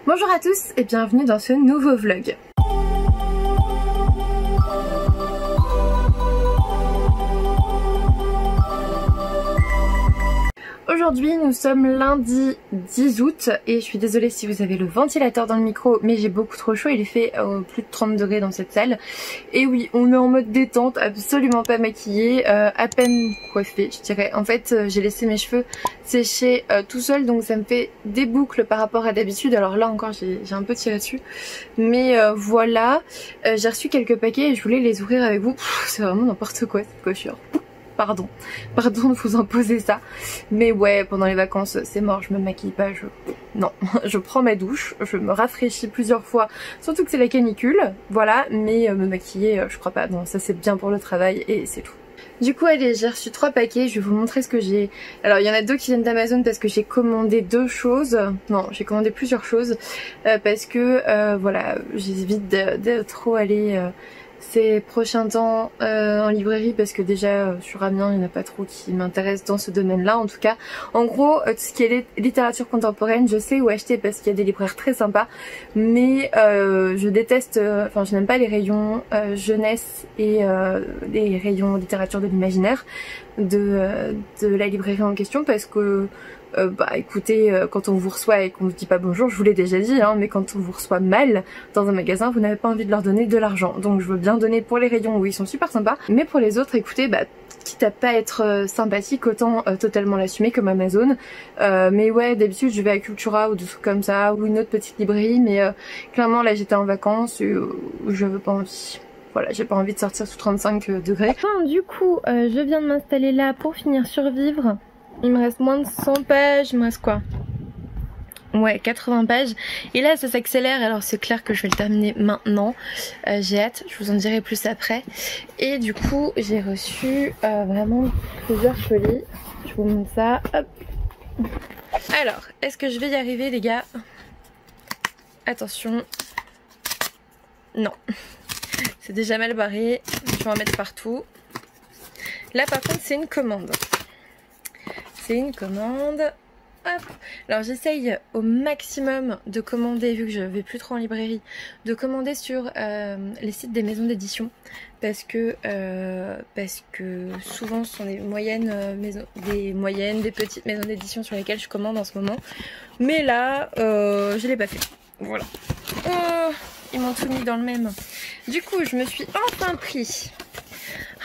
Bonjour à tous et bienvenue dans ce nouveau vlog. Aujourd'hui nous sommes lundi 10 août et je suis désolée si vous avez le ventilateur dans le micro, mais j'ai beaucoup trop chaud, il est fait plus de 30 degrés dans cette salle. Et oui, on est en mode détente, absolument pas maquillée, à peine coiffée je dirais. En fait j'ai laissé mes cheveux sécher tout seul, donc ça me fait des boucles par rapport à d'habitude. Alors là encore j'ai un peu tiré dessus, mais voilà, j'ai reçu quelques paquets et je voulais les ouvrir avec vous. C'est vraiment n'importe quoi cette coiffure. Pardon de vous imposer ça, mais ouais, pendant les vacances c'est mort, je me maquille pas, non, je prends ma douche, je me rafraîchis plusieurs fois, surtout que c'est la canicule, voilà, mais me maquiller je crois pas, non, ça c'est bien pour le travail et c'est tout. Du coup allez, j'ai reçu 3 paquets, je vais vous montrer ce que j'ai. Alors il y en a 2 qui viennent d'Amazon parce que j'ai commandé 2 choses, non j'ai commandé plusieurs choses, parce que voilà, j'évite de trop aller ces prochains temps en librairie, parce que déjà sur Amiens il n'y en a pas trop qui m'intéressent dans ce domaine là en tout cas. En gros tout ce qui est littérature contemporaine je sais où acheter parce qu'il y a des libraires très sympas, mais je déteste, enfin je n'aime pas les rayons jeunesse et les rayons littérature de l'imaginaire de la librairie en question, parce que bah écoutez, quand on vous reçoit et qu'on vous dit pas bonjour, je vous l'ai déjà dit hein, mais quand on vous reçoit mal dans un magasin, vous n'avez pas envie de leur donner de l'argent. Donc je veux bien donner pour les rayons où ils sont super sympas, mais pour les autres écoutez, bah quitte à pas être sympathique, autant totalement l'assumer comme Amazon. Mais ouais, d'habitude je vais à Cultura ou des trucs comme ça, ou une autre petite librairie, mais clairement là j'étais en vacances et je veux pas envie. Voilà, j'ai pas envie de sortir sous 35 degrés. Enfin, du coup, je viens de m'installer là pour finir Survivre. Il me reste moins de 100 pages, il me reste quoi? Ouais, 80 pages. Et là ça s'accélère, alors c'est clair que je vais le terminer maintenant. J'ai hâte, je vous en dirai plus après. Et du coup j'ai reçu vraiment plusieurs folies. Je vous montre ça. Hop. Alors, est-ce que je vais y arriver les gars? Attention. Non. C'est déjà mal barré. Je vais en mettre partout. Là par contre c'est une commande. C'est une commande. Hop. Alors j'essaye au maximum de commander, vu que je vais plus trop en librairie, de commander sur les sites des maisons d'édition, parce que souvent ce sont des des petites maisons d'édition sur lesquelles je commande en ce moment. Mais là je l'ai pas fait. Voilà. Oh, ils m'ont tout mis dans le même. Du coup je me suis enfin pris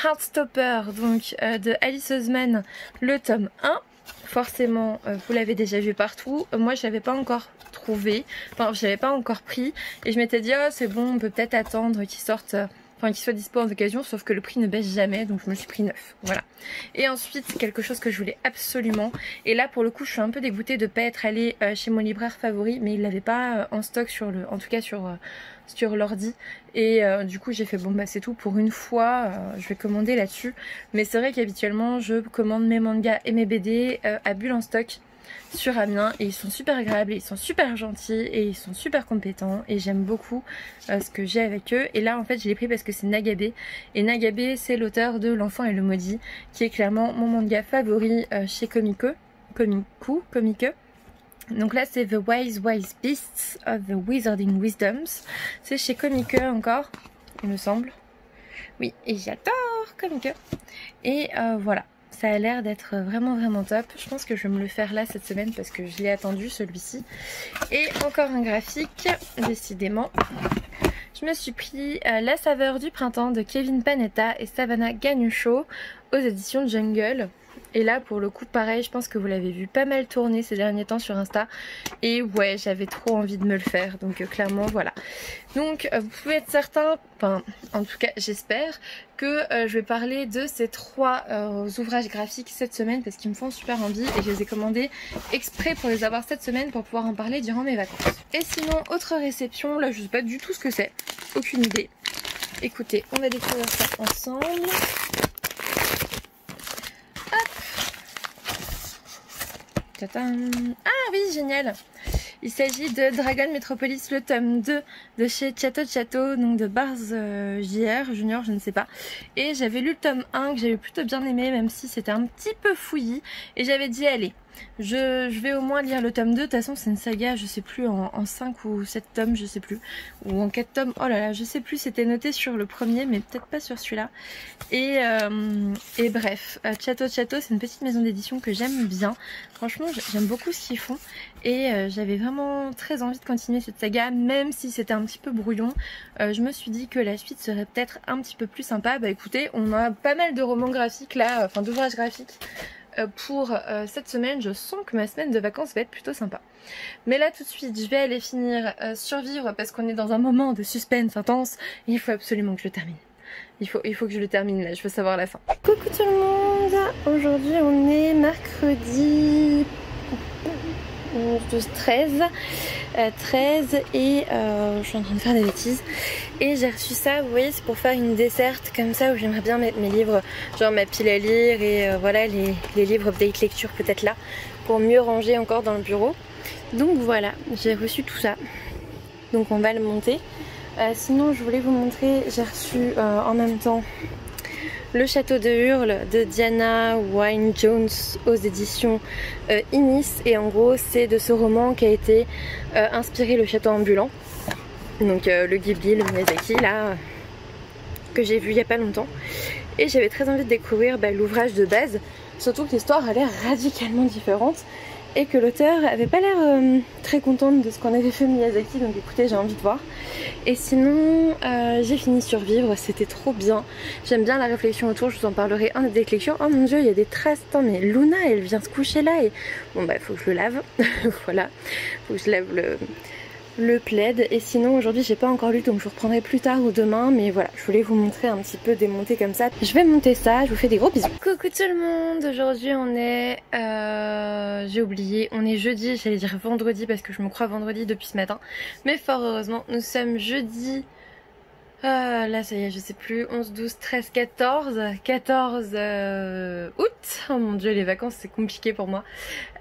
Heartstopper, donc de Alice Oseman, le tome 1. Forcément vous l'avez déjà vu partout, moi je l'avais pas encore trouvé, enfin je l'avais pas encore pris, et je m'étais dit oh c'est bon, on peut peut-être attendre qu'il sorte, enfin qu'il soit dispo en occasion, sauf que le prix ne baisse jamais, donc je me suis pris 9, voilà. Et ensuite quelque chose que je voulais absolument, et là pour le coup je suis un peu dégoûtée de pas être allée chez mon libraire favori, mais il l'avait pas en stock sur le, en tout cas sur l'ordi, et du coup j'ai fait bon bah c'est tout pour une fois, je vais commander là-dessus. Mais c'est vrai qu'habituellement je commande mes mangas et mes BD à Bulle en stock sur Amiens, et ils sont super agréables, et ils sont super gentils, et ils sont super compétents, et j'aime beaucoup ce que j'ai avec eux. Et là en fait je l'ai pris parce que c'est Nagabe, et Nagabe c'est l'auteur de L'Enfant et le Maudit, qui est clairement mon manga favori chez Comique. Donc là c'est The Wise Beasts of the Wizarding Wisdoms. C'est chez Comique encore, il me semble. Oui, et j'adore Comique. Et voilà, ça a l'air d'être vraiment top. Je pense que je vais me le faire là cette semaine parce que je l'ai attendu celui-ci. Et encore un graphique, décidément. Je me suis pris La saveur du printemps de Kevin Panetta et Savannah Ganucheau aux éditions Jungle. Et là pour le coup pareil, je pense que vous l'avez vu pas mal tourner ces derniers temps sur Insta, et ouais j'avais trop envie de me le faire, donc clairement voilà. Donc vous pouvez être certain, enfin en tout cas j'espère que je vais parler de ces 3 ouvrages graphiques cette semaine, parce qu'ils me font super envie et je les ai commandés exprès pour les avoir cette semaine pour pouvoir en parler durant mes vacances. Et sinon autre réception, là je sais pas du tout ce que c'est, aucune idée. Écoutez, on va découvrir ça ensemble. Ah oui génial. Il s'agit de Dragon Metropolis, le tome 2 de chez Chatto, donc de Bars JR, Junior, je ne sais pas. Et j'avais lu le tome 1 que j'avais plutôt bien aimé, même si c'était un petit peu fouillis. Et j'avais dit allez, je vais au moins lire le tome 2. De toute façon c'est une saga, je sais plus, en 5 ou 7 tomes, je sais plus. Ou en 4 tomes, oh là là, je sais plus, c'était noté sur le premier mais peut-être pas sur celui-là. Et bref, Chatto c'est une petite maison d'édition que j'aime bien. Franchement j'aime beaucoup ce qu'ils font. Et j'avais vraiment très envie de continuer cette saga, même si c'était un petit peu brouillon. Je me suis dit que la suite serait peut-être un petit peu plus sympa. Bah écoutez, on a pas mal de romans graphiques là, enfin d'ouvrages graphiques pour cette semaine. Je sens que ma semaine de vacances va être plutôt sympa. Mais là tout de suite je vais aller finir Survivre parce qu'on est dans un moment de suspense intense et il faut absolument que je le termine. Il faut que je le termine là, je veux savoir la fin. Coucou tout le monde, aujourd'hui on est mercredi 13 et je suis en train de faire des bêtises et j'ai reçu ça, vous voyez, c'est pour faire une desserte comme ça où j'aimerais bien mettre mes livres, genre ma pile à lire et voilà les livres update lecture peut-être là pour mieux ranger encore dans le bureau. Donc voilà, j'ai reçu tout ça, donc on va le monter. Sinon je voulais vous montrer, j'ai reçu en même temps Le Château de Hurle de Diana Wynne-Jones aux éditions Inis, et en gros c'est de ce roman qui a été inspiré Le Château ambulant, donc le Ghibli, le Miyazaki là, que j'ai vu il y a pas longtemps, et j'avais très envie de découvrir l'ouvrage de base, surtout que l'histoire a l'air radicalement différente et que l'auteur avait pas l'air très contente de ce qu'on avait fait Miyazaki, donc écoutez, j'ai envie de voir. Et sinon j'ai fini Survivre, c'était trop bien, j'aime bien la réflexion autour, je vous en parlerai en update lecture. Oh mon dieu, il y a des traces, attends, mais Luna elle vient se coucher là et bon bah faut que je le lave. Voilà, faut que je lave le plaid. Et sinon aujourd'hui j'ai pas encore lu, donc je vous reprendrai plus tard ou demain, mais voilà, je voulais vous montrer un petit peu démonté comme ça. Je vais monter ça, je vous fais des gros bisous. Coucou tout le monde, aujourd'hui on est j'ai oublié, on est jeudi, j'allais dire vendredi parce que je me crois vendredi depuis ce matin, mais fort heureusement nous sommes jeudi. Là ça y est, je sais plus, 11, 12, 13, 14 août. Oh mon dieu, les vacances c'est compliqué pour moi.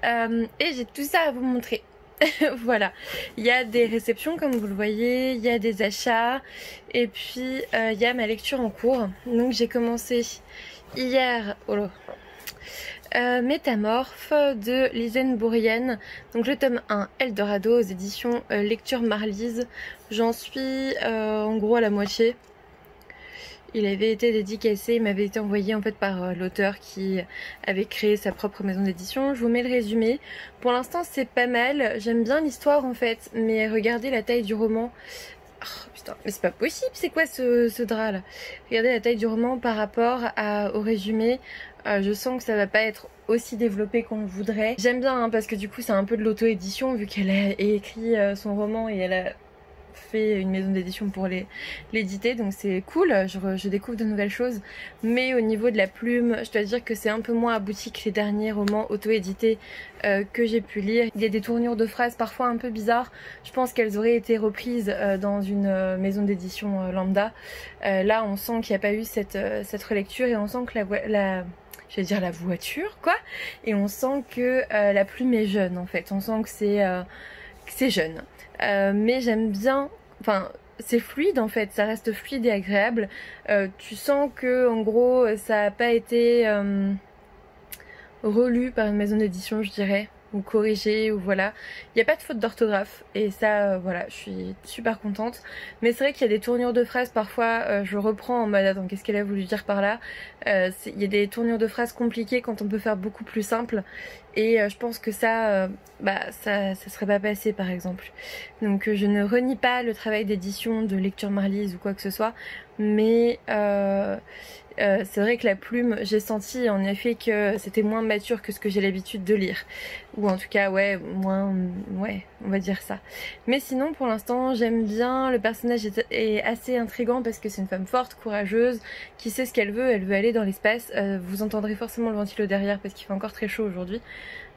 Et j'ai tout ça à vous montrer. Voilà, il y a des réceptions comme vous le voyez, il y a des achats et puis il y a ma lecture en cours. Donc j'ai commencé hier Métamorphe de Lisanne Bourienne, donc le tome 1 Eldorado aux éditions Lecture Marlise. J'en suis en gros à la moitié. Il avait été dédicacé, il m'avait été envoyé en fait par l'auteur qui avait créé sa propre maison d'édition. Je vous mets le résumé. Pour l'instant c'est pas mal, j'aime bien l'histoire en fait, mais regardez la taille du roman. Oh putain, mais c'est pas possible, c'est quoi ce drap là? Regardez la taille du roman par rapport au résumé. Je sens que ça va pas être aussi développé qu'on le voudrait. J'aime bien hein, parce que du coup c'est un peu de l'auto-édition vu qu'elle a écrit son roman et elle a fait une maison d'édition pour l'éditer, donc c'est cool, je découvre de nouvelles choses. Mais au niveau de la plume, je dois dire que c'est un peu moins abouti que les derniers romans auto-édités que j'ai pu lire. Il y a des tournures de phrases parfois un peu bizarres, je pense qu'elles auraient été reprises dans une maison d'édition lambda. Là on sent qu'il n'y a pas eu cette relecture et on sent que je vais dire la voiture quoi, et on sent que la plume est jeune en fait, on sent que c'est jeune. Mais j'aime bien, enfin c'est fluide en fait, ça reste fluide et agréable. Tu sens que en gros ça n'a pas été relu par une maison d'édition je dirais, ou corrigé, ou voilà. Il n'y a pas de faute d'orthographe et ça voilà, je suis super contente. Mais c'est vrai qu'il y a des tournures de phrases parfois, je reprends en mode attends qu'est-ce qu'elle a voulu dire par là. Il y a des tournures de phrases compliquées quand on peut faire beaucoup plus simple. Et je pense que ça serait pas passé par exemple. Donc je ne renie pas le travail d'édition de Lecture Marlise ou quoi que ce soit, mais c'est vrai que la plume, j'ai senti en effet que c'était moins mature que ce que j'ai l'habitude de lire, ou en tout cas ouais, moins, ouais, on va dire ça. Mais sinon pour l'instant j'aime bien, le personnage est assez intriguant parce que c'est une femme forte, courageuse, qui sait ce qu'elle veut, elle veut aller dans l'espace. Vous entendrez forcément le ventilo derrière parce qu'il fait encore très chaud aujourd'hui.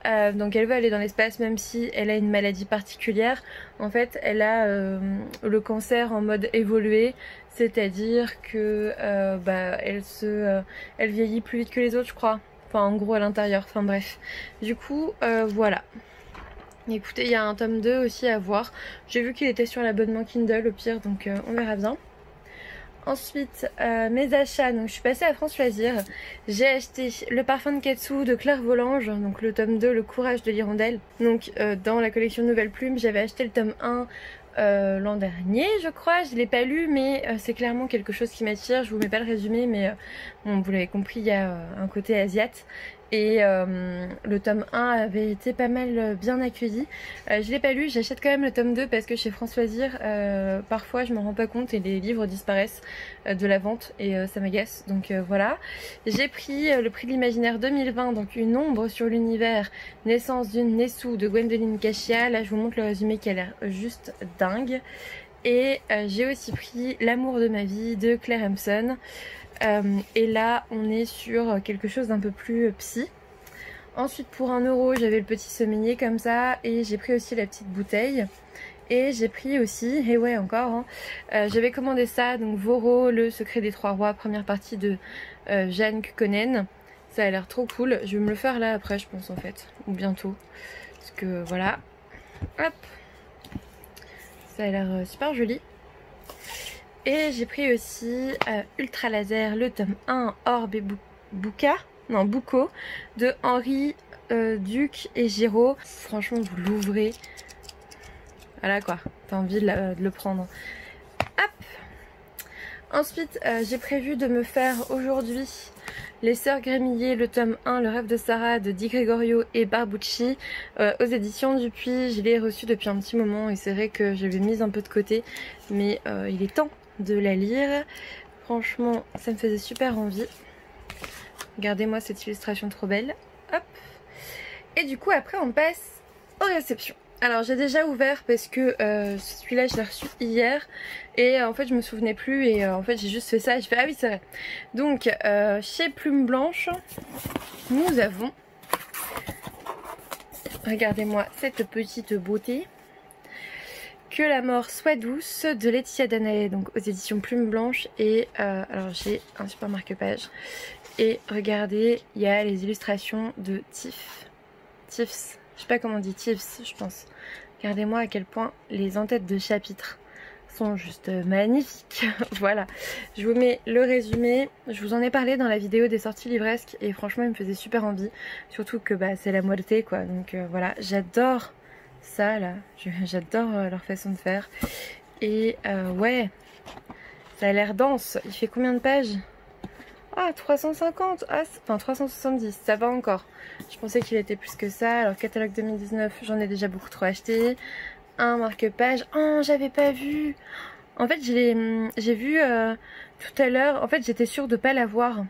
Donc elle veut aller dans l'espace même si elle a une maladie particulière. En fait elle a le cancer en mode évolué, c'est-à-dire que elle vieillit plus vite que les autres je crois. Enfin en gros à l'intérieur, enfin bref. Du coup voilà. Écoutez, il y a un tome 2 aussi à voir. J'ai vu qu'il était sur l'abonnement Kindle au pire, donc on verra bien. Ensuite, mes achats, donc je suis passée à France Loisirs. J'ai acheté le parfum de Katsu de Claire Volange, donc le tome 2, Le courage de l'hirondelle. Donc dans la collection Nouvelle Plume, j'avais acheté le tome 1 l'an dernier je crois, je l'ai pas lu mais c'est clairement quelque chose qui m'attire. Je vous mets pas le résumé mais bon, vous l'avez compris, il y a un côté asiate. Et le tome 1 avait été pas mal bien accueilli. Je l'ai pas lu, j'achète quand même le tome 2 parce que chez France Loisirs, parfois je m'en rends pas compte et les livres disparaissent de la vente et ça m'agace. Donc voilà. J'ai pris le prix de l'imaginaire 2020, donc Une ombre sur l'univers, naissance d'une Nessou de Gwendoline Cachia. Là je vous montre le résumé qui a l'air juste dingue. Et j'ai aussi pris L'amour de ma vie de Claire Hampson. Et là on est sur quelque chose d'un peu plus psy. Ensuite pour 1 € j'avais le petit semainier comme ça. Et j'ai pris aussi la petite bouteille. Et j'ai pris aussi, et ouais encore hein, j'avais commandé ça, donc Voro, Le secret des 3 rois, première partie de Jeanne Kukkonen. Ça a l'air trop cool, je vais me le faire là après je pense en fait, ou bientôt. Parce que voilà, hop, ça a l'air super joli. Et j'ai pris aussi Ultra Laser, le tome 1, Orbe et Bouco de Henri Duc et Giraud. Franchement vous l'ouvrez, voilà quoi, t'as envie de le prendre. Hop. Ensuite j'ai prévu de me faire aujourd'hui Les Sœurs Grémillier, le tome 1, Le rêve de Sarah de Di Gregorio et Barbucci aux éditions Dupuis. Je l'ai reçu depuis un petit moment et c'est vrai que je l'ai mise un peu de côté, mais il est temps de la lire. Franchement ça me faisait super envie. Regardez-moi cette illustration trop belle. Hop. Et du coup après on passe aux réceptions. Alors j'ai déjà ouvert parce que celui-là je l'ai reçu hier et en fait je me souvenais plus et en fait j'ai juste fait ça et je fais ah oui c'est vrai. Donc chez Plume Blanche nous avons, regardez-moi cette petite beauté, Que la mort soit douce de Laetitia Danae, donc aux éditions Plume Blanche. Et alors j'ai un super marque-page et regardez il y a les illustrations de Tiffs, je sais pas comment on dit, Tiffs je pense. Regardez-moi à quel point les en-têtes de chapitres sont juste magnifiques. Voilà, je vous mets le résumé. Je vous en ai parlé dans la vidéo des sorties livresques et franchement il me faisait super envie. Surtout que bah, c'est la moitié quoi, donc voilà, j'adore ça là, j'adore leur façon de faire. Et ouais, ça a l'air dense. Il fait combien de pages? Ah 350, ah, enfin 370, ça va encore. Je pensais qu'il était plus que ça. Alors catalogue 2019, j'en ai déjà beaucoup trop acheté. Un marque-page, oh j'avais pas vu. En fait j'ai vu tout à l'heure, en fait j'étais sûre de pas l'avoir.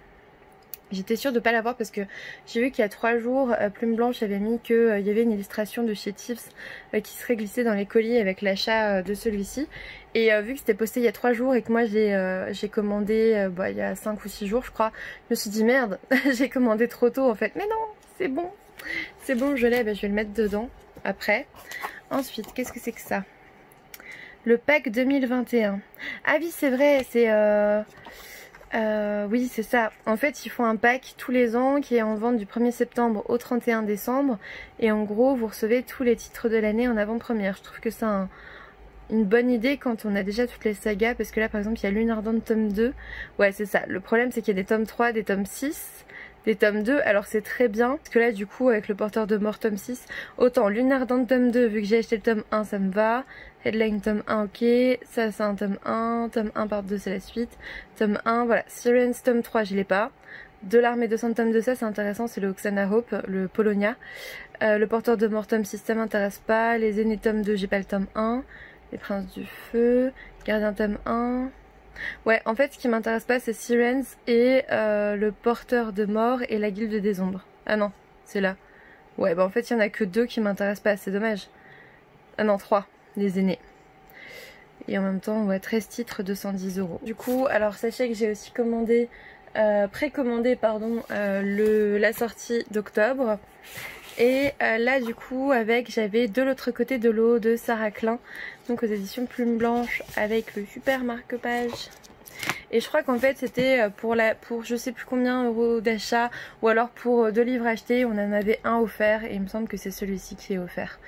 J'étais sûre de pas l'avoir parce que j'ai vu qu'il y a 3 jours, Plume Blanche avait mis qu'il y avait une illustration de chez Tiffs qui serait glissée dans les colis avec l'achat de celui-ci. Et vu que c'était posté il y a 3 jours et que moi j'ai commandé bah, il y a 5 ou 6 jours je crois, je me suis dit merde, j'ai commandé trop tôt en fait. Mais non, c'est bon, je l'ai, bah, je vais le mettre dedans après. Ensuite, qu'est-ce que c'est que ça? Le pack 2021. Ah oui c'est vrai, c'est... oui c'est ça, en fait ils font un pack tous les ans qui est en vente du 1er septembre au 31 décembre et en gros vous recevez tous les titres de l'année en avant-première. Je trouve que c'est une bonne idée quand on a déjà toutes les sagas, parce que là par exemple il y a Lune Ardente tome 2, ouais c'est ça, le problème c'est qu'il y a des tomes 3, des tomes 6, des tomes 2, alors c'est très bien, parce que là du coup avec le porteur de mort tome 6, autant Lune Ardente tome 2 vu que j'ai acheté le tome 1 ça me va, Headline tome 1 ok, ça c'est un tome 1 part 2 c'est la suite, tome 1 voilà, Sirens tome 3 je l'ai pas, De l'armée de Saint tome 2 ça c'est intéressant, c'est le Oksana Hope, le Polonia, le porteur de mort tome 6 ça m'intéresse pas, les aînés tome 2 j'ai pas le tome 1, les princes du feu, Gardien tome 1... Ouais, en fait, ce qui m'intéresse pas, c'est Sirens et le porteur de mort et la guilde des ombres. Ah non, c'est là. Ouais, bah en fait, il y en a que 2 qui m'intéressent pas, c'est dommage. Ah non, 3, les aînés. Et en même temps, ouais, 13 titres, 210 €. Du coup, alors sachez que j'ai aussi commandé, précommandé, pardon, la sortie d'octobre. Et là du coup avec j'avais De l'autre côté de l'eau de Sarah Klein, donc aux éditions Plume Blanche avec le super marque-page. et je crois qu'en fait c'était pour je sais plus combien euros d'achat ou alors pour 2 livres achetés, on en avait un offert et il me semble que c'est celui-ci qui est offert.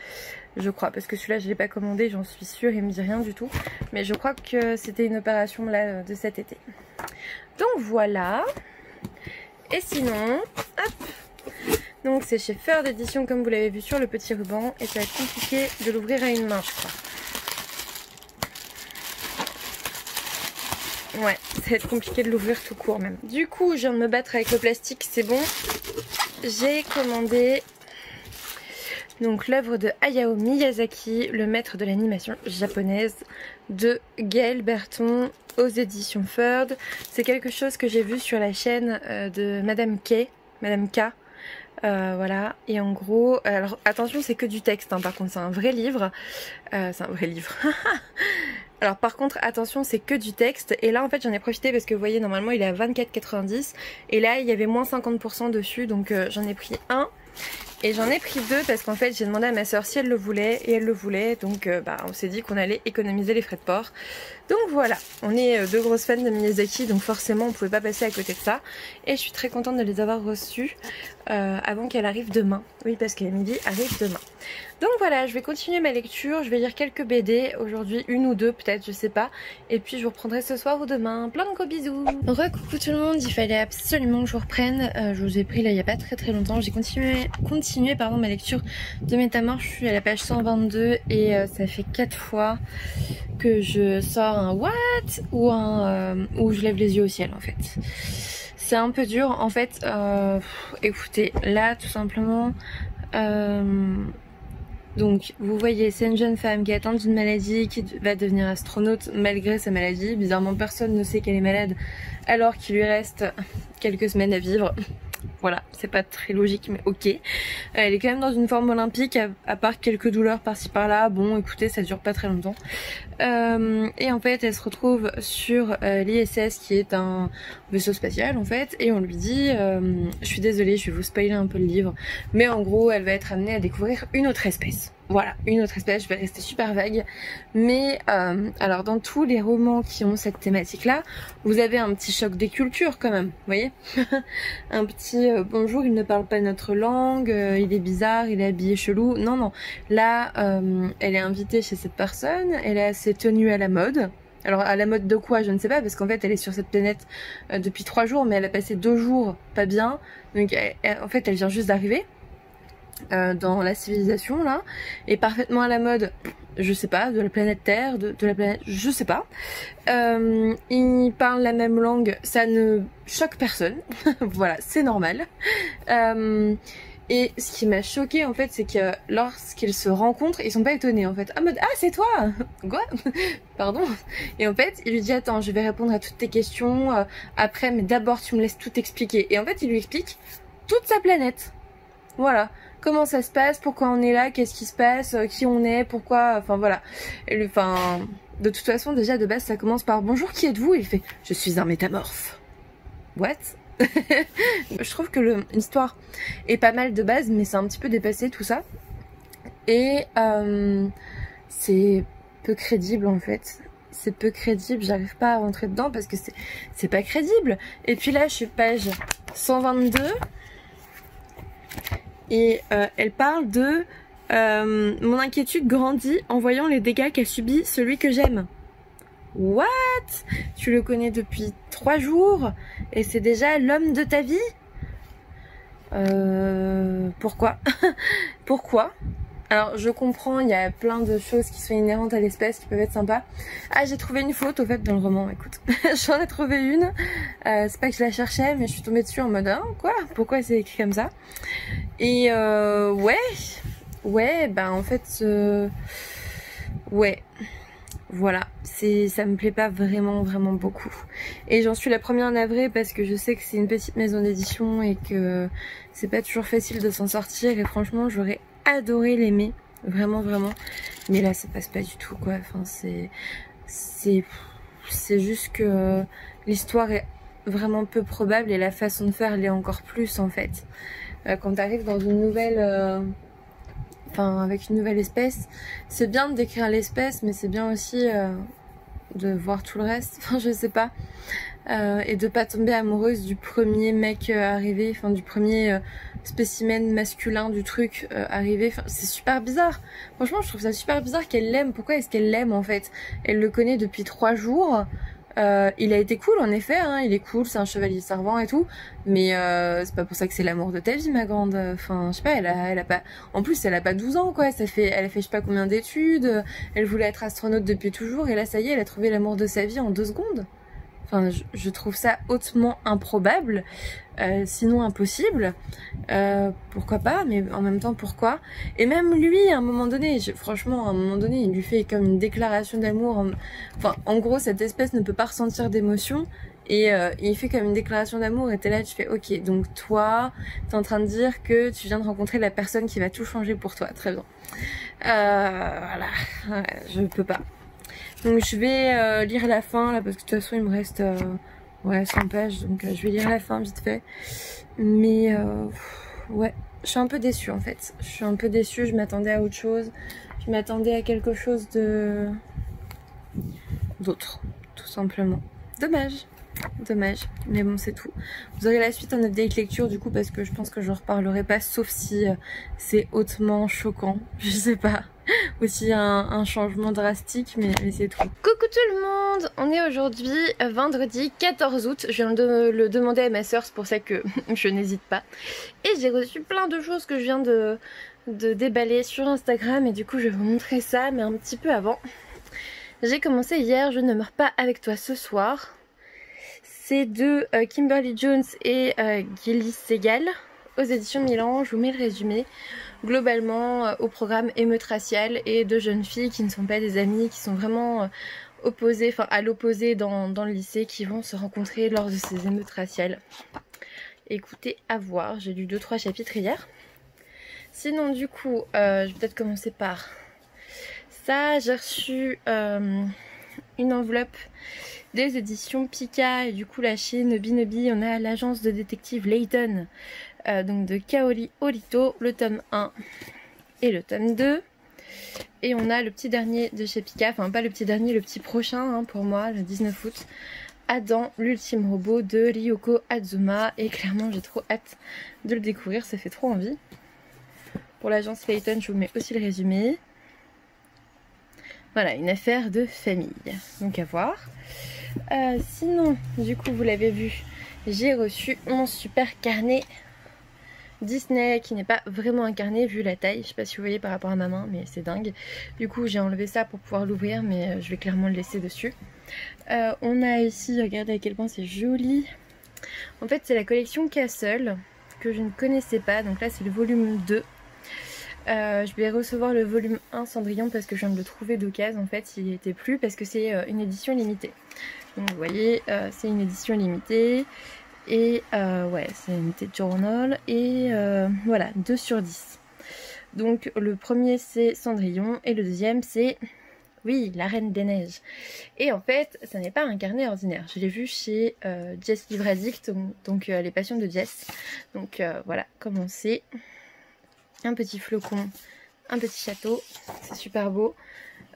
Je crois, parce que celui-là je l'ai pas commandé, j'en suis sûre, il me dit rien du tout. Mais je crois que c'était une opération là de cet été. Donc voilà. Et sinon, hop. Donc c'est chez Fleur d'édition comme vous l'avez vu sur le petit ruban. Et ça va être compliqué de l'ouvrir à une main je crois. Ouais, ça va être compliqué de l'ouvrir tout court même. Du coup je viens de me battre avec le plastique, c'est bon. J'ai commandé donc l'œuvre de Hayao Miyazaki, le maître de l'animation japonaise, de Gaël Berton aux éditions Ferd. C'est quelque chose que j'ai vu sur la chaîne de Madame K. Voilà, et en gros, alors attention, c'est que du texte, hein, par contre c'est un vrai livre. C'est un vrai livre. Alors par contre attention, c'est que du texte, et là en fait j'en ai profité parce que vous voyez normalement il est à 24,90 et là il y avait moins 50% dessus, donc j'en ai pris un. Et j'en ai pris 2 parce qu'en fait j'ai demandé à ma soeur si elle le voulait et elle le voulait, donc on s'est dit qu'on allait économiser les frais de port. Donc voilà, on est 2 grosses fans de Miyazaki, donc forcément on pouvait pas passer à côté de ça. Et je suis très contente de les avoir reçus avant qu'elle arrive demain. Oui, parce qu'Emily arrive demain. Donc voilà, je vais continuer ma lecture, je vais lire quelques BD, aujourd'hui 1 ou 2 peut-être, je sais pas. Et puis je vous reprendrai ce soir ou demain. Plein de gros bisous. Recoucou tout le monde, il fallait absolument que je vous reprenne. Je vous ai pris là il y a pas très longtemps. J'ai continué ma lecture de Métamorphe. Je suis à la page 122 et ça fait 4 fois que je sors un what ou où je lève les yeux au ciel en fait. C'est un peu dur en fait. Écoutez, là tout simplement. Donc vous voyez, c'est une jeune femme qui est atteinte d'une maladie, qui va devenir astronaute malgré sa maladie. Bizarrement personne ne sait qu'elle est malade alors qu'il lui reste quelques semaines à vivre. Voilà, c'est pas très logique mais ok. Elle est quand même dans une forme olympique, à part quelques douleurs par-ci par-là. Bon écoutez, ça dure pas très longtemps. Et en fait elle se retrouve sur l'ISS qui est un vaisseau spatial en fait. Et on lui dit, je suis désolée, je vais vous spoiler un peu le livre, mais en gros elle va être amenée à découvrir une autre espèce. Voilà, une autre espèce, je vais rester super vague. Mais alors dans tous les romans qui ont cette thématique là, vous avez un petit choc des cultures quand même, vous voyez. Un petit bonjour, il ne parle pas notre langue, il est bizarre, il est habillé chelou. Non, non, là elle est invitée chez cette personne, elle a ses tenues à la mode. Alors à la mode de quoi je ne sais pas, parce qu'en fait elle est sur cette planète depuis 3 jours, mais elle a passé 2 jours pas bien. Donc en fait elle vient juste d'arriver. Dans la civilisation là, et parfaitement à la mode, je sais pas, de la planète Terre, de la planète, je sais pas. Ils parlent la même langue, ça ne choque personne, voilà, c'est normal. Et ce qui m'a choqué en fait, c'est que lorsqu'ils se rencontrent, ils sont pas étonnés en fait. Ah mode, ah c'est toi. Quoi? Pardon. Et en fait, il lui dit attends, je vais répondre à toutes tes questions après, mais d'abord tu me laisses tout expliquer. Et en fait, il lui explique toute sa planète. Voilà. Comment ça se passe, pourquoi on est là, qu'est-ce qui se passe, qui on est, pourquoi, enfin voilà. Enfin, de toute façon déjà de base ça commence par bonjour, qui êtes-vous? Il fait je suis un métamorphe. What? Je trouve que l'histoire est pas mal de base, mais c'est un petit peu dépassé tout ça. Et c'est peu crédible en fait. C'est peu crédible, j'arrive pas à rentrer dedans parce que c'est pas crédible. Et puis là je suis page 122. Et elle parle de mon inquiétude grandit en voyant les dégâts qu'a subi celui que j'aime. What? Tu le connais depuis 3 jours et c'est déjà l'homme de ta vie? Pourquoi? Pourquoi? Alors je comprends, il y a plein de choses qui sont inhérentes à l'espèce qui peuvent être sympas. Ah, j'ai trouvé une faute au fait dans le roman, écoute. J'en ai trouvé une. C'est pas que je la cherchais, mais je suis tombée dessus en mode quoi? Pourquoi c'est écrit comme ça? Et ouais, bah en fait ouais. Voilà, ça me plaît pas vraiment beaucoup. Et j'en suis la première navrée parce que je sais que c'est une petite maison d'édition et que c'est pas toujours facile de s'en sortir. Et franchement, j'aurais adoré l'aimer, vraiment. Mais là, ça passe pas du tout, quoi. Enfin, c'est juste que l'histoire est vraiment peu probable et la façon de faire l'est encore plus, en fait. Quand t'arrives dans une nouvelle... Enfin, avec une nouvelle espèce, c'est bien de décrire l'espèce, mais c'est bien aussi de voir tout le reste, enfin je sais pas. Et de pas tomber amoureuse du premier mec arrivé, enfin du premier spécimen masculin du truc arrivé. Enfin, c'est super bizarre. Franchement, je trouve ça super bizarre qu'elle l'aime. Pourquoi est-ce qu'elle l'aime en fait? Elle le connaît depuis 3 jours. Il a été cool en effet, hein, il est cool, c'est un chevalier servant et tout, mais c'est pas pour ça que c'est l'amour de ta vie ma grande. Enfin je sais pas, elle a pas, en plus elle a pas 12 ans quoi, elle a fait je sais pas combien d'études, elle voulait être astronaute depuis toujours et là ça y est elle a trouvé l'amour de sa vie en 2 secondes. Enfin je trouve ça hautement improbable, sinon impossible. Pourquoi pas, mais en même temps pourquoi? Et même lui à un moment donné, franchement à un moment donné il lui fait comme une déclaration d'amour, enfin en gros cette espèce ne peut pas ressentir d'émotion et il fait comme une déclaration d'amour et t'es là tu fais ok, donc toi t'es en train de dire que tu viens de rencontrer la personne qui va tout changer pour toi, très bien. Voilà, ouais, je peux pas. Donc je vais lire la fin là parce que de toute façon il me reste ouais 100 pages, donc je vais lire la fin vite fait. Mais ouais, je suis un peu déçue en fait. Je suis un peu déçue, je m'attendais à autre chose. Je m'attendais à quelque chose d'autre, tout simplement. Dommage. Dommage, mais bon c'est tout. Vous aurez la suite en update lecture du coup parce que je pense que je ne reparlerai pas sauf si c'est hautement choquant, je sais pas. Aussi un changement drastique mais c'est tout. Coucou tout le monde, on est aujourd'hui vendredi 14 août. Je viens de le demander à ma soeur, c'est pour ça que je n'hésite pas. Et j'ai reçu plein de choses que je viens de déballer sur Instagram et du coup je vais vous montrer ça mais un petit peu avant. J'ai commencé hier Je ne meurs pas avec toi ce soir. C'est de Kimberly Jones et Gilly Segal aux éditions Milan. Je vous mets le résumé. Globalement, au programme émeute raciale et de jeunes filles qui ne sont pas des amies, qui sont vraiment opposées, enfin à l'opposé dans le lycée, qui vont se rencontrer lors de ces émeutes raciales. Écoutez, à voir. J'ai lu 2-3 chapitres hier. Sinon, du coup, je vais peut-être commencer par ça. J'ai reçu une enveloppe des éditions Pika et du coup la chez Nobi Nobi on a l'agence de détective Layton, donc de Kaori Orito, le tome 1 et le tome 2, et on a le petit dernier de chez Pika, enfin pas le petit dernier, le petit prochain hein, pour moi, le 19 août, Adam, l'ultime robot de Ryoko Azuma, et clairement j'ai trop hâte de le découvrir, ça fait trop envie. Pour l'agence Layton je vous mets aussi le résumé. Voilà, une affaire de famille, donc à voir. Sinon, du coup, vous l'avez vu, j'ai reçu mon super carnet Disney qui n'est pas vraiment un carnet vu la taille. Je sais pas si vous voyez par rapport à ma main, mais c'est dingue. Du coup, j'ai enlevé ça pour pouvoir l'ouvrir, mais je vais clairement le laisser dessus. On a ici, regardez à quel point c'est joli. En fait, c'est la collection Castle que je ne connaissais pas. Donc là, c'est le volume 2. Je vais recevoir le volume 1 Cendrillon parce que je viens de le trouver d'occasion. En fait, il n'y était plus parce que c'est une édition limitée. Donc vous voyez, c'est une édition limitée. Et ouais, c'est une limitée journal. Et voilà, 2 sur 10. Donc le premier c'est Cendrillon et le deuxième c'est, oui, la Reine des Neiges. Et en fait, ça n'est pas un carnet ordinaire. Je l'ai vu chez Jess Livre Addict, donc les passions de Jess. Donc voilà, comment c'est. Un petit flocon, un petit château, c'est super beau.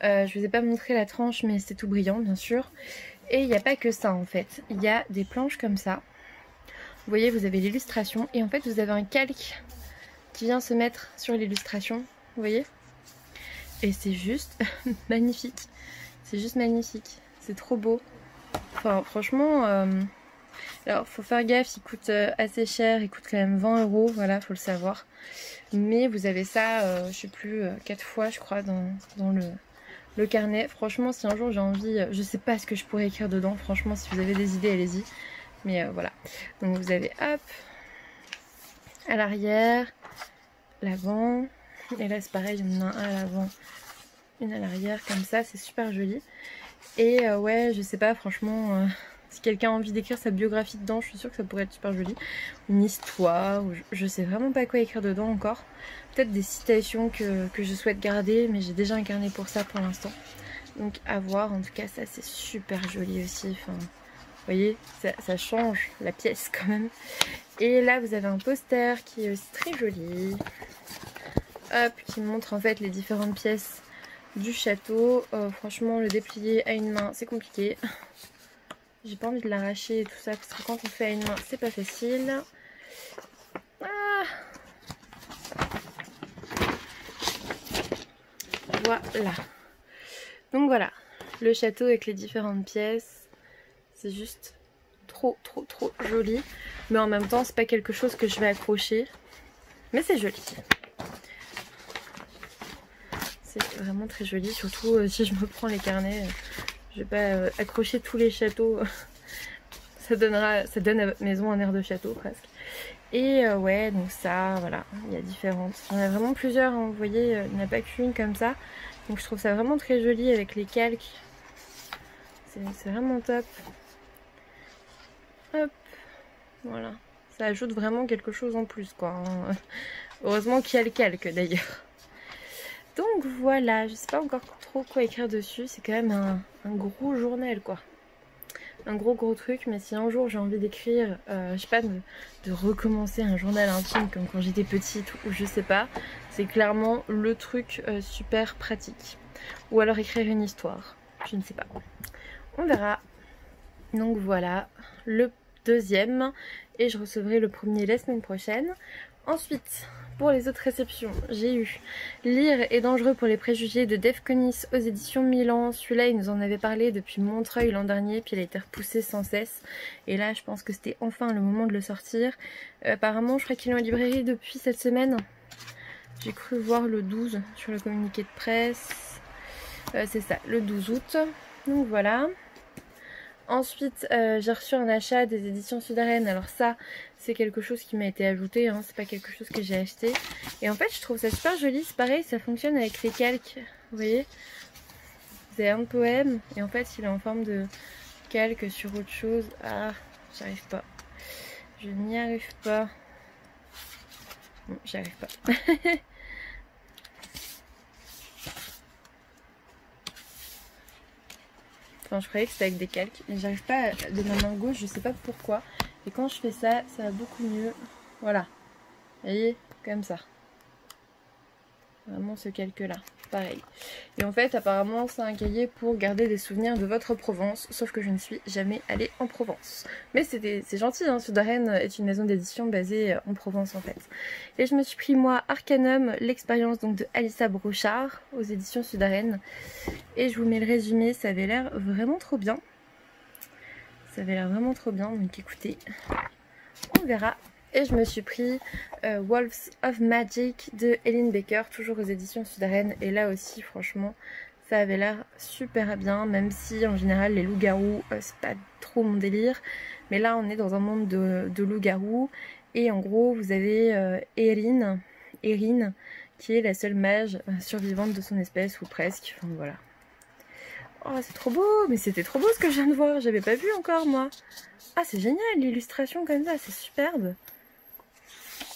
Je vous ai pas montré la tranche mais c'est tout brillant bien sûr. Et il n'y a pas que ça en fait, il y a des planches comme ça. Vous voyez, vous avez l'illustration et en fait vous avez un calque qui vient se mettre sur l'illustration, vous voyez. Et c'est juste magnifique, c'est juste magnifique, c'est trop beau. Enfin franchement, alors faut faire gaffe, il coûte assez cher, il coûte quand même 20 €, voilà, faut le savoir. Mais vous avez ça, je sais plus, 4 fois je crois dans le carnet. Franchement si un jour j'ai envie, je sais pas ce que je pourrais écrire dedans, franchement si vous avez des idées allez-y. Mais voilà, donc vous avez hop, à l'arrière, l'avant, et là c'est pareil, il y en a un à l'avant, une à l'arrière comme ça, c'est super joli. Et ouais je sais pas franchement... si quelqu'un a envie d'écrire sa biographie dedans, je suis sûre que ça pourrait être super joli. Une histoire, ou je sais vraiment pas quoi écrire dedans encore. Peut-être des citations que je souhaite garder, mais j'ai déjà un carnet pour ça pour l'instant. Donc à voir, en tout cas ça c'est super joli aussi. Enfin, vous voyez, ça change la pièce quand même. Et là vous avez un poster qui est aussi très joli. Hop, qui montre en fait les différentes pièces du château. Franchement, le déplier à une main, c'est compliqué. J'ai pas envie de l'arracher et tout ça, parce que quand on fait à une main, c'est pas facile. Ah, voilà. Donc voilà, le château avec les différentes pièces. C'est juste trop joli. Mais en même temps, c'est pas quelque chose que je vais accrocher. Mais c'est joli. C'est vraiment très joli, surtout si je me prends les carnets. Je vais pas accrocher tous les châteaux. Ça donne à votre maison un air de château presque. Et ouais, donc ça, voilà, il y a différentes. Il y en a vraiment plusieurs, hein, vous voyez, il n'y en a pas qu'une comme ça. Donc je trouve ça vraiment très joli avec les calques. C'est vraiment top. Hop, voilà. Ça ajoute vraiment quelque chose en plus, quoi. Hein. Heureusement qu'il y a le calque d'ailleurs. Donc voilà, je sais pas encore trop quoi écrire dessus. C'est quand même un gros journal, quoi. Un gros truc, mais si un jour j'ai envie d'écrire, je sais pas, de recommencer un journal intime comme quand j'étais petite ou je sais pas, c'est clairement le truc super pratique. Ou alors écrire une histoire, je ne sais pas. On verra. Donc voilà, le deuxième, et je recevrai le premier la semaine prochaine. Ensuite, pour les autres réceptions, j'ai eu Lire est dangereux pour les préjugés de Dave Konis aux éditions Milan. Celui-là, il nous en avait parlé depuis Montreuil l'an dernier, puis il a été repoussé sans cesse. Et là, je pense que c'était enfin le moment de le sortir. Apparemment, je crois qu'il est en librairie depuis cette semaine. J'ai cru voir le 12 sur le communiqué de presse. C'est ça, le 12 août. Donc voilà. Ensuite, j'ai reçu un achat des éditions Sud-Arène. Alors ça, c'est quelque chose qui m'a été ajouté, hein. C'est pas quelque chose que j'ai acheté. Et en fait, je trouve ça super joli. C'est pareil, ça fonctionne avec les calques. Vous voyez, c'est un poème et en fait, il est en forme de calque sur autre chose. Ah, j'arrive pas. Je n'y arrive pas. Bon, j'y arrive pas. Enfin, je croyais que c'était avec des calques, mais j'arrive pas de ma main gauche, je sais pas pourquoi. Et quand je fais ça, ça va beaucoup mieux. Voilà. Vous voyez, comme ça. Vraiment ce calque-là, pareil. Et en fait, apparemment, c'est un cahier pour garder des souvenirs de votre Provence, sauf que je ne suis jamais allée en Provence. Mais c'est gentil, hein, Sud-Arène est une maison d'édition basée en Provence en fait. Et je me suis pris moi Arcanum, l'expérience donc de Alissa Brochard aux éditions Sud-Arène. Et je vous mets le résumé, ça avait l'air vraiment trop bien. Ça avait l'air vraiment trop bien, donc écoutez, on verra. Et je me suis pris Wolves of Magic de Eileen Baker, toujours aux éditions Sud-Arène. Et là aussi, franchement, ça avait l'air super bien, même si en général les loups-garous, c'est pas trop mon délire. Mais là, on est dans un monde de loups-garous. Et en gros, vous avez Erin, qui est la seule mage survivante de son espèce, ou presque. Enfin voilà. Oh, c'est trop beau! Mais c'était trop beau ce que je viens de voir, j'avais pas vu encore moi. Ah, c'est génial, l'illustration comme ça, c'est superbe.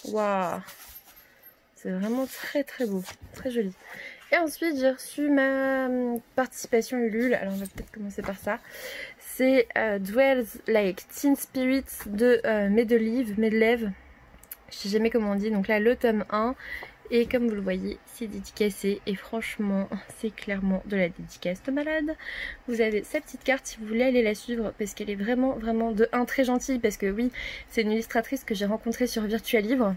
Waouh, c'est vraiment très beau, très joli. Et ensuite j'ai reçu ma participation Ulule. Alors on va peut-être commencer par ça. C'est Dwells Like Teen Spirits de Medlev. Je sais jamais comment on dit. Donc là le tome 1. Et comme vous le voyez, c'est dédicacé. Et franchement, c'est clairement de la dédicace de malade. Vous avez cette petite carte si vous voulez aller la suivre. Parce qu'elle est vraiment de 1 très gentille. Parce que oui, c'est une illustratrice que j'ai rencontrée sur Virtual Livre.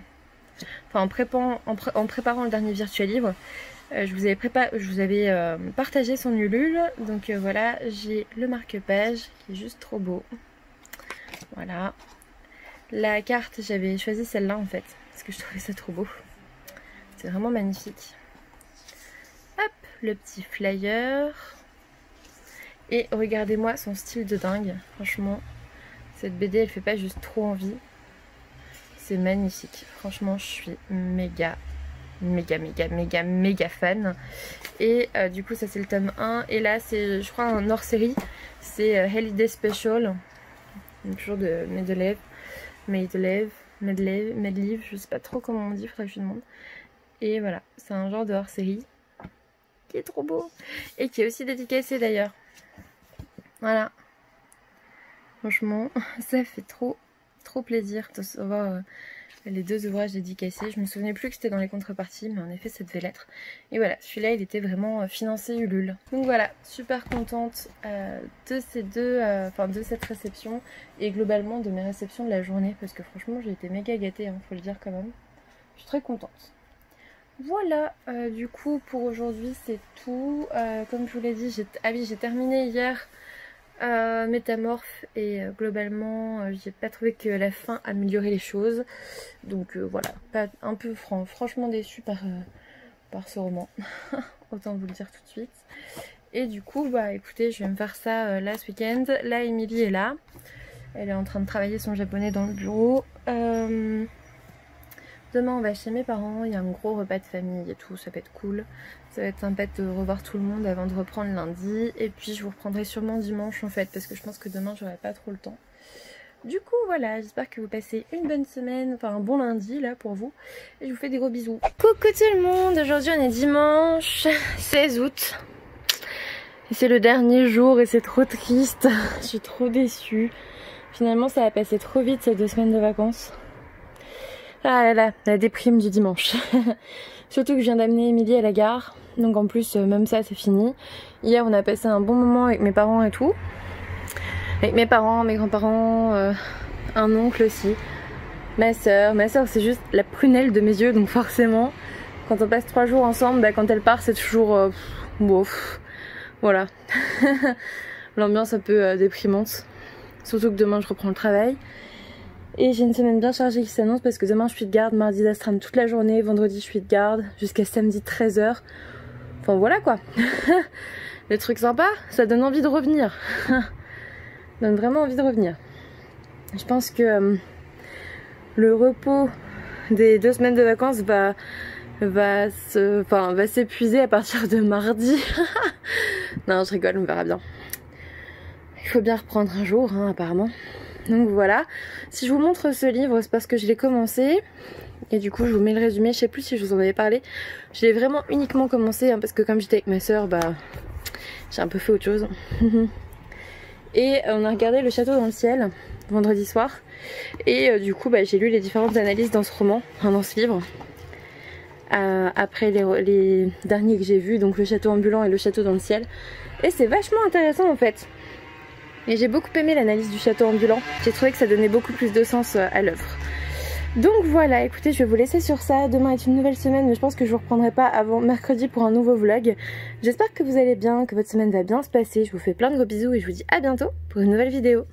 Enfin en préparant le dernier Virtual Livre. Je vous avais partagé son Ulule. Donc voilà, j'ai le marque-page qui est juste trop beau. Voilà. La carte, j'avais choisi celle-là en fait. Parce que je trouvais ça trop beau. C'est vraiment magnifique. Hop, le petit flyer. Et regardez-moi son style de dingue. Franchement, cette BD, elle fait pas juste trop envie. C'est magnifique. Franchement, je suis méga fan. Et du coup, ça c'est le tome 1. Et là, c'est, je crois, un hors-série. C'est Holiday Special. Toujours de Medlev, je sais pas trop comment on dit, faudrait que je demande. Et voilà, c'est un genre de hors-série qui est trop beau et qui est aussi dédicacé d'ailleurs. Voilà. Franchement, ça fait trop plaisir de recevoir les 2 ouvrages dédicacés. Je me souvenais plus que c'était dans les contreparties, mais en effet ça devait l'être. Et voilà, celui-là il était vraiment financé Ulule. Donc voilà, super contente de ces de cette réception et globalement de mes réceptions de la journée, parce que franchement j'ai été méga gâtée, hein, faut le dire quand même. Je suis très contente. Voilà, du coup pour aujourd'hui c'est tout. Comme je vous l'ai dit, j'ai terminé hier Métamorphe et globalement j'ai pas trouvé que la fin améliorait les choses. Donc voilà, pas, un peu franchement déçue par ce roman. Autant vous le dire tout de suite. Et du coup bah écoutez, je vais me faire ça là ce week-end. Là Émilie est là. Elle est en train de travailler son japonais dans le bureau. Demain on va chez mes parents, il y a un gros repas de famille et tout, ça va être cool. Ça va être sympa de revoir tout le monde avant de reprendre lundi. Et puis je vous reprendrai sûrement dimanche en fait, parce que je pense que demain j'aurai pas trop le temps. Du coup voilà, j'espère que vous passez une bonne semaine, enfin un bon lundi là pour vous. Et je vous fais des gros bisous. Coucou tout le monde, aujourd'hui on est dimanche 16 août. Et c'est le dernier jour et c'est trop triste, je suis trop déçue. Finalement ça va passer trop vite ces 2 semaines de vacances. Ah là là, la déprime du dimanche. Surtout que je viens d'amener Émilie à la gare. Donc en plus, même ça c'est fini. Hier on a passé un bon moment avec mes parents et tout. Avec mes parents, mes grands-parents, un oncle aussi. Ma soeur c'est juste la prunelle de mes yeux. Donc forcément, quand on passe 3 jours ensemble, bah, quand elle part c'est toujours... bof. Voilà. L'ambiance un peu déprimante. Surtout que demain je reprends le travail. Et j'ai une semaine bien chargée qui s'annonce parce que demain je suis de garde, mardi d'astreinte toute la journée, vendredi je suis de garde jusqu'à samedi 13h. Enfin voilà quoi. Les trucs sympas, ça donne envie de revenir. Ça donne vraiment envie de revenir. Je pense que le repos des 2 semaines de vacances va s'épuiser à partir de mardi. Non je rigole, on verra bien. Il faut bien reprendre un jour hein, apparemment. Donc voilà, si je vous montre ce livre c'est parce que je l'ai commencé et du coup je vous mets le résumé, je sais plus si je vous en avais parlé. Je l'ai vraiment uniquement commencé hein, parce que comme j'étais avec ma soeur, bah j'ai un peu fait autre chose. Et on a regardé Le Château dans le ciel vendredi soir et du coup bah, j'ai lu les différentes analyses dans ce roman, enfin, dans ce livre. Après les derniers que j'ai vus, donc Le Château ambulant et Le Château dans le ciel. Et c'est vachement intéressant en fait. Et j'ai beaucoup aimé l'analyse du château ambulant. J'ai trouvé que ça donnait beaucoup plus de sens à l'œuvre. Donc voilà, écoutez, je vais vous laisser sur ça. Demain est une nouvelle semaine, mais je pense que je vous reprendrai pas avant mercredi pour un nouveau vlog. J'espère que vous allez bien, que votre semaine va bien se passer. Je vous fais plein de gros bisous et je vous dis à bientôt pour une nouvelle vidéo.